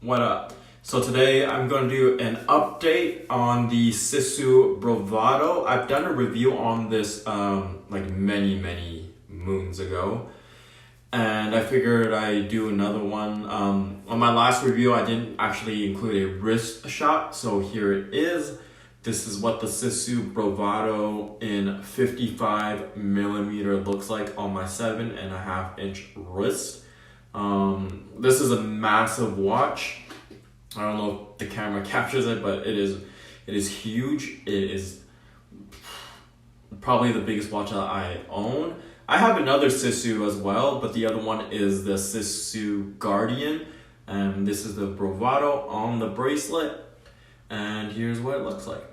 What up? So today I'm going to do an update on the SISU BRAVADO. I've done a review on this like many moons ago, and I figured I'd do another one. On my last review I didn't actually include a wrist shot, so here it is. This is what the SISU BRAVADO in 55 millimeter looks like on my 7.5 inch wrist. This is a massive watch. I don't know if the camera captures it, but it is huge. It is probably the biggest watch that I own. I have another SISU as well, but the other one is the SISU Guardian, and this is the BRAVADO on the bracelet, and here's what it looks like.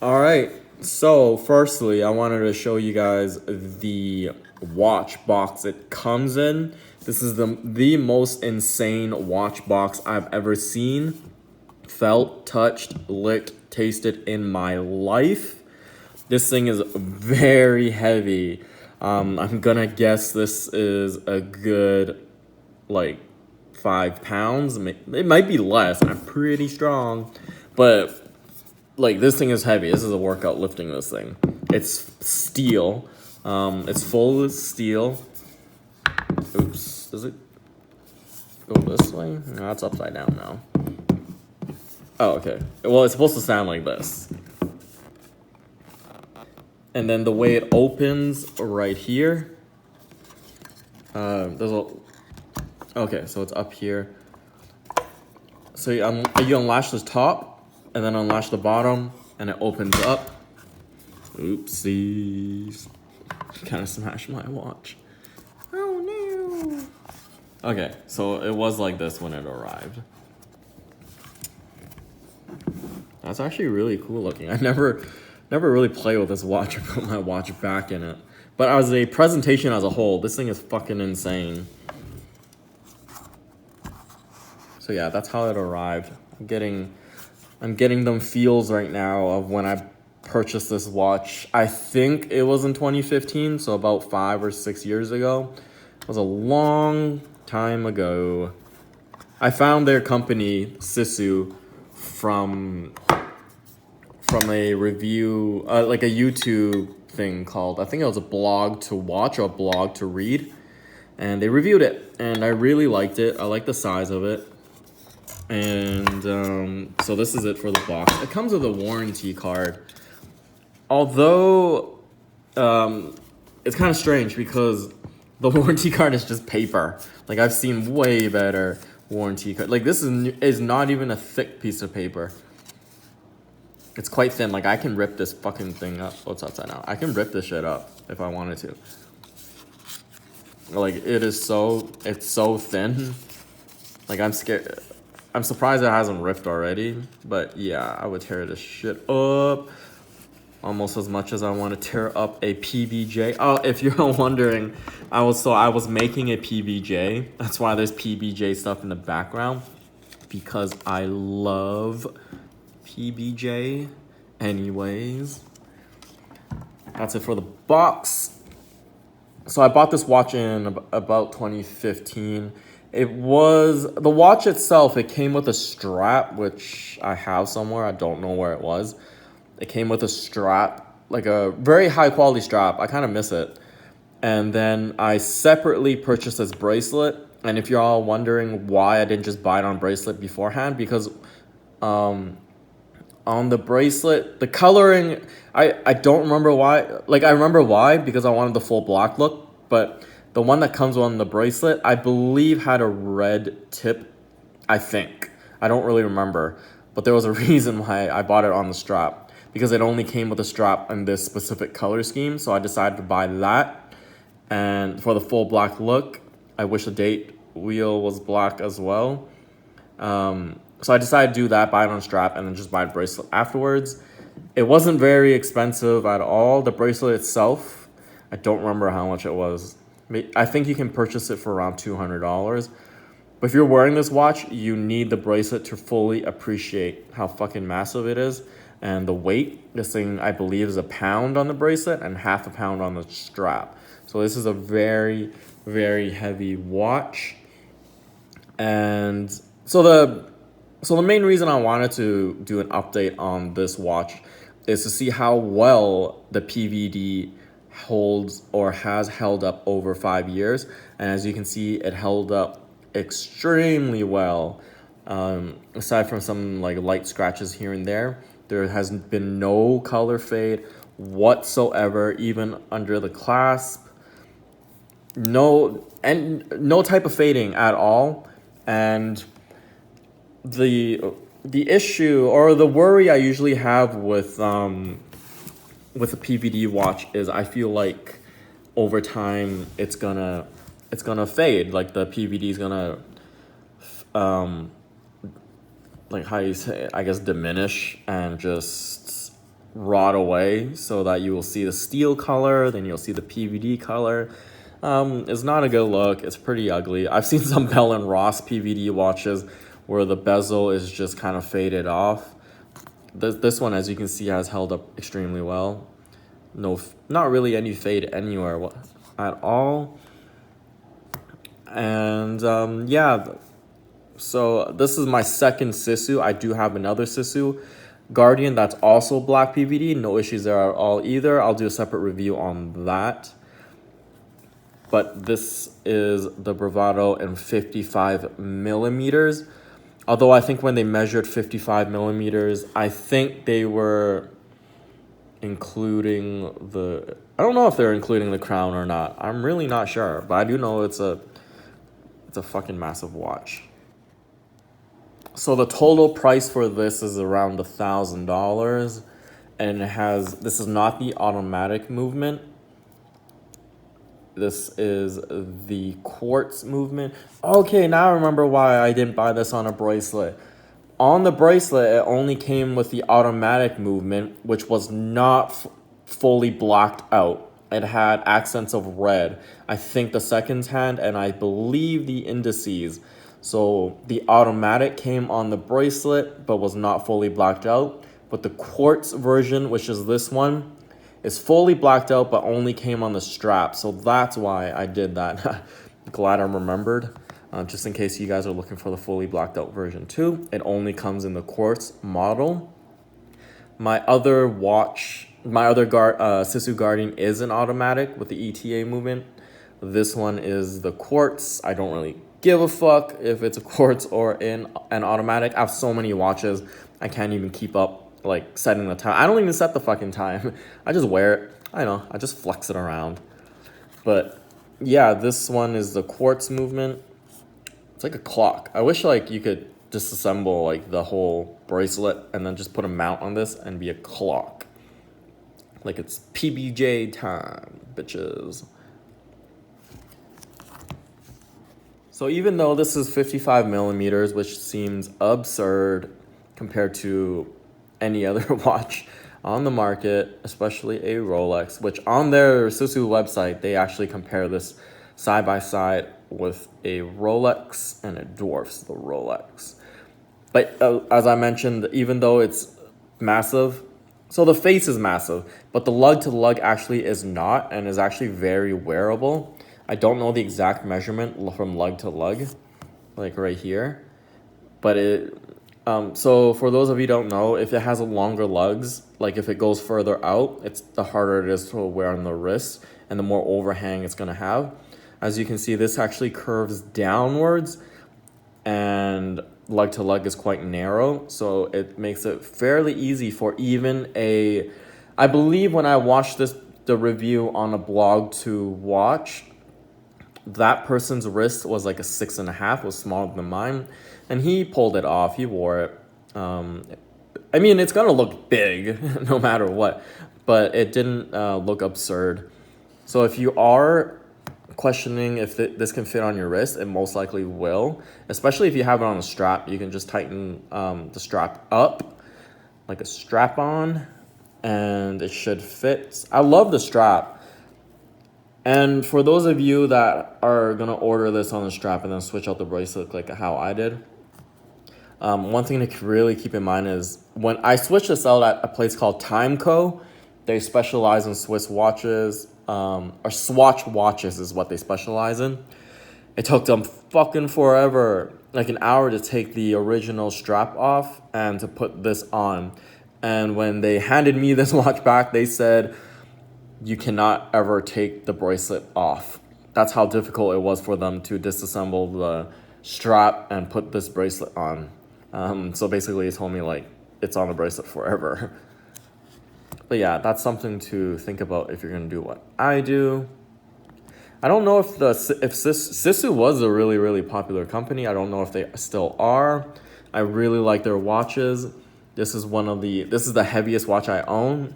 All right, so firstly, I wanted to show you guys the watch box it comes in. This is the most insane watch box I've ever seen, felt, touched, licked, tasted in my life. This thing is very heavy. I'm gonna guess this is a good like 5 pounds. It might be less. I'm pretty strong, but like this thing is heavy. This is a workout lifting this thing. It's steel. It's full of steel. Oops, does it go this way? No, it's upside down now. Oh, okay. Well, it's supposed to sound like this. And then the way it opens right here. Okay, so it's up here. So you unlatch the top, and then unlatch the bottom, and it opens up. Oopsies. Kind of smashed my watch. Oh no. Okay, so it was like this when it arrived. That's actually really cool looking. I never really play with this watch or put my watch back in it. But as a presentation as a whole, this thing is fucking insane. So yeah, that's how it arrived. I'm getting them feels right now of when I purchased this watch. I think it was in 2015, so about 5 or 6 years ago. It was a long time ago. I found their company, SISU, from a review, like a YouTube thing called, I think it was a blog to watch or a blog to read. And they reviewed it, and I really liked it. I like the size of it. And so this is it for the box. It comes with a warranty card. Although it's kind of strange because the warranty card is just paper. Like I've seen way better warranty card. Like this is not even a thick piece of paper. It's quite thin. Like I can rip this fucking thing up. Oh, it's upside down. I can rip this shit up if I wanted to. Like it's so thin. Like I'm scared. I'm surprised it hasn't ripped already, but yeah, I would tear this shit up almost as much as I want to tear up a PBJ. Oh, if you're wondering, I was making a PBJ. That's why there's PBJ stuff in the background, because I love PBJ. Anyways, that's it for the box. So I bought this watch in about 2015. The watch itself, it came with a strap, which I have somewhere. I don't know where it was. It came with a strap, like a very high quality strap. I kind of miss it. And then I separately purchased this bracelet. And if you're all wondering why I didn't just buy it on bracelet beforehand, because on the bracelet, the coloring, I don't remember why. Like I remember why, because I wanted the full black look, but the one that comes on the bracelet, I believe had a red tip, I think. I don't really remember, but there was a reason why I bought it on the strap, because it only came with a strap in this specific color scheme, so I decided to buy that. And for the full black look, I wish the date wheel was black as well. So I decided to do that, buy it on strap, and then just buy a bracelet afterwards. It wasn't very expensive at all. The bracelet itself, I don't remember how much it was. I think you can purchase it for around $200. But if you're wearing this watch, you need the bracelet to fully appreciate how fucking massive it is. And the weight, this thing I believe is 1 pound on the bracelet and 1/2 pound on the strap. So this is a very, very heavy watch. And so the main reason I wanted to do an update on this watch is to see how well the PVD holds or has held up over 5 years. And as you can see, it held up extremely well. Aside from some like light scratches here and there has been no color fade whatsoever, even under the clasp. No type of fading at all. And the issue or the worry I usually have with a PVD watch is I feel like over time it's gonna fade. Like the PVD is gonna like how you say, I guess, diminish and just rot away, so that you will see the steel color, then you'll see the PVD color. It's not a good look. It's pretty ugly. I've seen some Bell and Ross PVD watches where the bezel is just kind of faded off. This one, as you can see, has held up extremely well. No, not really any fade anywhere at all. And yeah, so this is my second SISU. I do have another SISU Guardian that's also black PVD. No issues there at all either. I'll do a separate review on that. But this is the Bravado in 55 millimeters. Although I think when they measured 55 millimeters, I think they were including I don't know if they're including the crown or not. I'm really not sure, but I do know it's a fucking massive watch. So the total price for this is around $1,000, and this is not the automatic movement. This is the quartz movement. Okay, now I remember why I didn't buy this on a bracelet. On the bracelet, it only came with the automatic movement, which was not fully blacked out. It had accents of red. I think the seconds hand, and I believe the indices. So the automatic came on the bracelet, but was not fully blacked out. But the quartz version, which is this one, is fully blacked out, but only came on the strap. So that's why I did that. Glad I remembered. Just in case you guys are looking for the fully blacked out version too. It only comes in the quartz model. My other SISU Guardian is an automatic with the ETA movement. This one is the quartz. I don't really give a fuck if it's a quartz or an automatic. I have so many watches, I can't even keep up like setting the time. I don't even set the fucking time. I just wear it. I know, I just flex it around. But yeah, this one is the quartz movement. It's like a clock. I wish like you could disassemble like the whole bracelet and then just put a mount on this and be a clock. Like it's PBJ time, bitches. So even though this is 55 millimeters, which seems absurd compared to any other watch on the market, especially a Rolex, which on their SISU website, they actually compare this side by side with a Rolex, and it dwarfs the Rolex. But as I mentioned, even though it's massive, so the face is massive, but the lug to lug actually is not, and is actually very wearable. I don't know the exact measurement from lug to lug, like right here, but so for those of you who don't know, if it has a longer lugs, like if it goes further out, the harder it is to wear on the wrist, and the more overhang it's gonna have. As you can see, this actually curves downwards, and lug to lug is quite narrow, so it makes it fairly easy for even I believe when I watched the review on a blog to watch, that person's wrist was like a 6.5, was smaller than mine, and he pulled it off. He wore it. I mean, it's gonna look big no matter what, but it didn't look absurd. So if you are questioning if this can fit on your wrist, it most likely will, especially if you have it on a strap. You can just tighten the strap up like a strap on, and it should fit. I love the strap. And for those of you that are gonna order this on the strap and then switch out the bracelet like how I did, one thing to really keep in mind is when I switched this out at a place called Timeco, they specialize in Swiss watches, or Swatch watches is what they specialize in. It took them fucking forever like an hour to take the original strap off and to put this on. And when they handed me this watch back, they said, you cannot ever take the bracelet off. That's how difficult it was for them to disassemble the strap and put this bracelet on. So basically, he told me like it's on the bracelet forever. But yeah, that's something to think about if you're gonna do what I do. I don't know if SISU was a really popular company. I don't know if they still are. I really like their watches. This is the heaviest watch I own,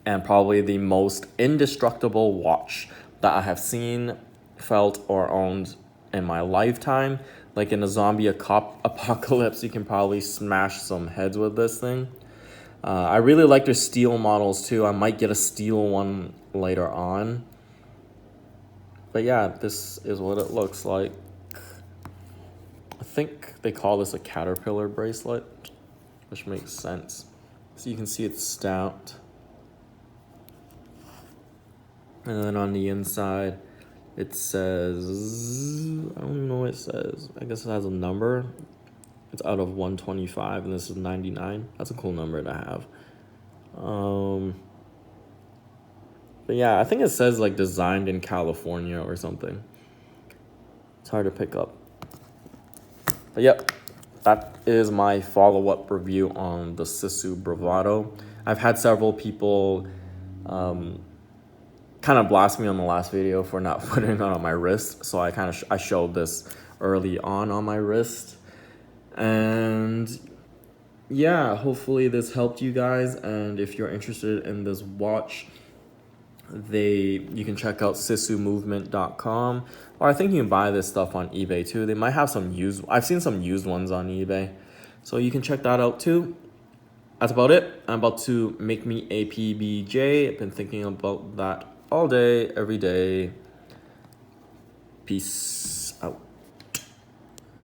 and probably the most indestructible watch that I have seen, felt, or owned in my lifetime. Like in a zombie apocalypse, you can probably smash some heads with this thing. I really like their steel models too. I might get a steel one later on. But yeah, this is what it looks like. I think they call this a caterpillar bracelet, which makes sense. So you can see it's stout. And then on the inside, it says, I don't even know what it says. I guess it has a number. It's out of 125, and this is 99. That's a cool number to have. But yeah, I think it says like designed in California or something. It's hard to pick up. But yep, that is my follow-up review on the SISU Bravado. I've had several people kind of blast me on the last video for not putting it on my wrist. So I showed this early on my wrist. And yeah, hopefully this helped you guys. And if you're interested in this watch, you can check out sisumovement.com, or I think you can buy this stuff on eBay too. They might have some I've seen some used ones on eBay, so you can check that out too. That's about it. I'm about to make me a PBJ. I've been thinking about that all day, every day. Peace.